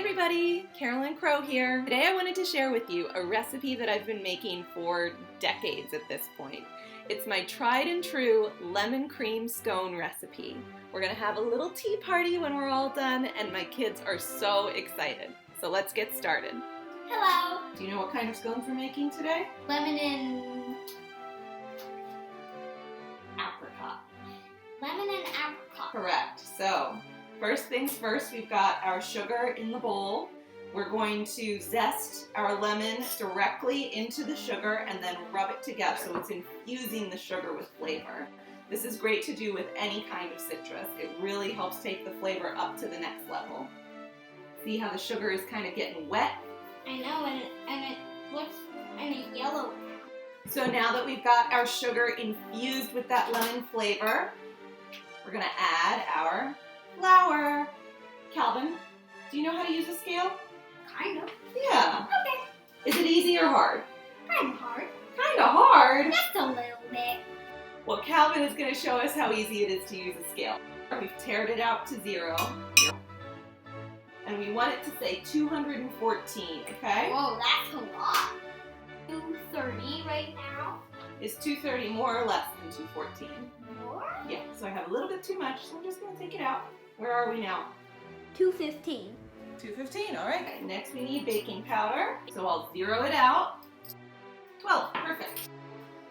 everybody, Carolyn Crow here. Today I wanted to share with you a recipe that I've been making for decades at this point. It's my tried and true lemon cream scone recipe. We're gonna have a little tea party when we're all done and my kids are so excited. So let's get started. Hello. Do you know what kind of scones we're making today? Lemon and Apricot. lemon and apricot. Correct. So first things first, we've got our sugar in the bowl. We're going to zest our lemon directly into the sugar and then rub it together so it's infusing the sugar with flavor. This is great to do with any kind of citrus. It really helps take the flavor up to the next level. See how the sugar is kind of getting wet? I know, and it looks kind of yellow. So now that we've got our sugar infused with that lemon flavor, we're going to add our flour. Calvin, do you know how to use a scale? Kind of. Yeah. Okay. Is it easy or hard? Kind of hard. Kind of hard. Just a little bit. Well, Calvin is going to show us how easy it is to use a scale. We've tared it out to 0. And we want it to say 214, okay? Whoa, that's a lot. 230 right now. Is 230 more or less than 214? More? Yeah, so I have a little bit too much, so I'm just going to take it out. Where are we now? 215. 215, all right. Okay, next we need baking powder, so I'll 0 it out. 12, perfect.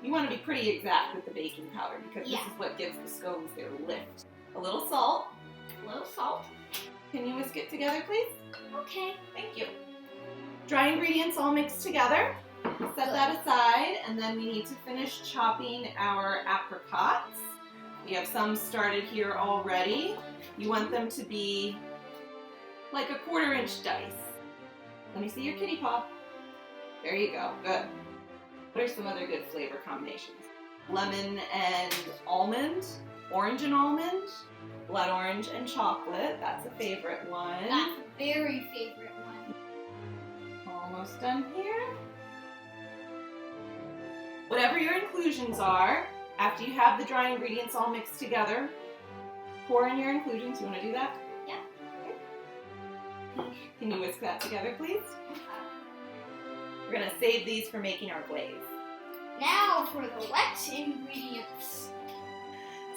You want to be pretty exact with the baking powder because this is what gives the scones their lift. A little salt. A little salt. Can you whisk it together, please? Okay. Thank you. Dry ingredients all mixed together. Set that aside, and then we need to finish chopping our apricots. We have some started here already. You want them to be like a 1/4-inch dice. Let me see your kitty paw. There you go, good. What are some other good flavor combinations? Lemon and almond, orange and almond, blood orange and chocolate. That's a favorite one. That's a very favorite one. Almost done here. Whatever your inclusions are, after you have the dry ingredients all mixed together, pour in your inclusions. You want to do that? Yeah. Okay. Can you whisk that together, please? We're going to save these for making our glaze. Now for the wet ingredients.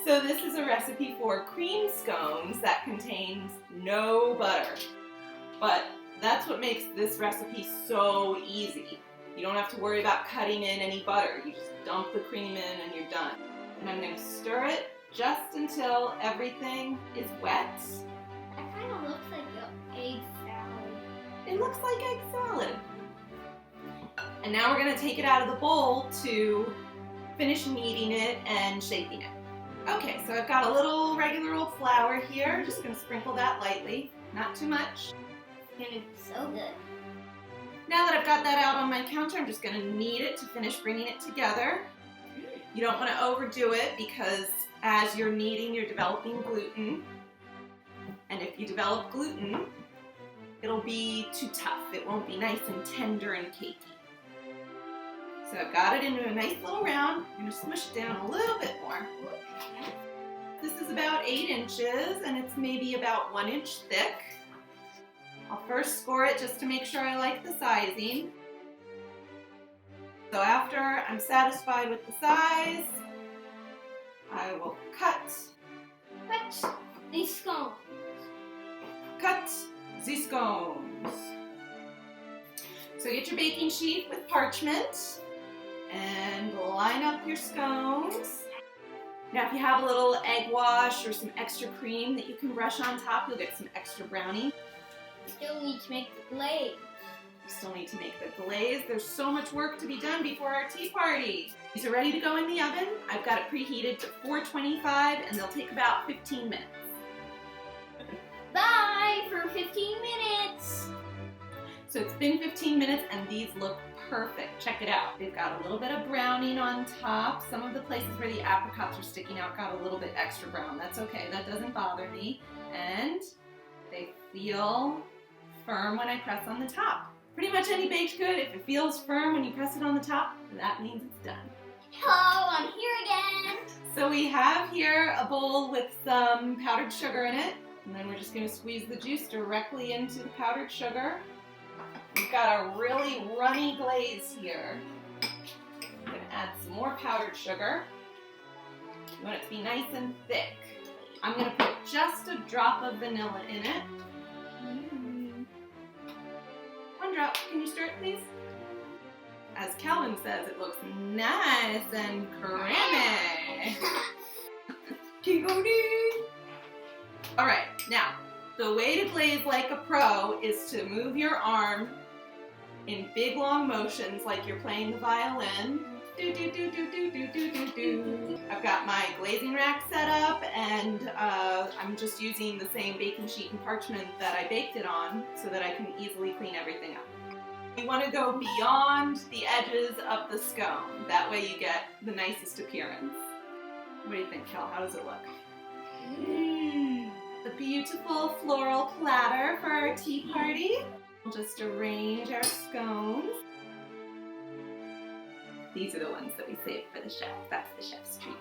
So this is a recipe for cream scones that contains no butter. But that's what makes this recipe so easy. You don't have to worry about cutting in any butter. You just dump the cream in and you're done. And I'm going to stir it just until everything is wet. That kind of looks like an egg salad. It looks like egg salad. And now we're going to take it out of the bowl to finish kneading it and shaping it. Okay, so I've got a little regular old flour here. Just going to sprinkle that lightly, not too much. It's going to be so good. Now that I've got that out on my counter, I'm just going to knead it to finish bringing it together. You don't want to overdo it because as you're kneading, you're developing gluten. And if you develop gluten, it'll be too tough. It won't be nice and tender and cakey. So I've got it into a nice little round. I'm going to smush it down a little bit more. This is about 8 inches and it's maybe about 1 inch thick. I'll first score it just to make sure I like the sizing. So after I'm satisfied with the size, I will cut These scones. Cut the scones. So get your baking sheet with parchment and line up your scones. Now if you have a little egg wash or some extra cream that you can brush on top, you'll get some extra brownie. Still need to make the glaze. We still need to make the glaze. There's so much work to be done before our tea party. These are ready to go in the oven. I've got it preheated to 425 and they'll take about 15 minutes. Bye for 15 minutes. So it's been 15 minutes and these look perfect. Check it out. They've got a little bit of browning on top. Some of the places where the apricots are sticking out got a little bit extra brown. That's okay. That doesn't bother me. And they feel firm when I press on the top. Pretty much any baked good, if it feels firm when you press it on the top, that means it's done. Hello, I'm here again. So we have here a bowl with some powdered sugar in it. And then we're just going to squeeze the juice directly into the powdered sugar. We've got a really runny glaze here. I'm going to add some more powdered sugar. You want it to be nice and thick. I'm going to put just a drop of vanilla in it. One drop. Can you stir it, please? As Calvin says, it looks nice and creamy. All right, now, the way to glaze like a pro is to move your arm in big, long motions like you're playing the violin. Do, do, do, do, do, do, do, do, do. I've got my glazing rack set up, and I'm just using the same baking sheet and parchment that I baked it on so that I can easily clean everything up. You want to go beyond the edges of the scone. That way you get the nicest appearance. What do you think, Kel? How does it look? A beautiful floral platter for our tea party. We'll just arrange our scones. These are the ones that we saved for the chef. That's the chef's treat.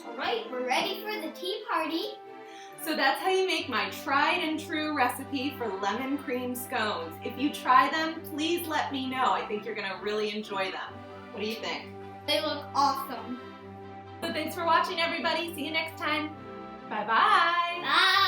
Alright, we're ready for the tea party. So that's how you make my tried and true recipe for lemon cream scones. If you try them, please let me know. I think you're going to really enjoy them. What do you think? They look awesome. So thanks for watching, everybody. See you next time. Bye-bye. Bye.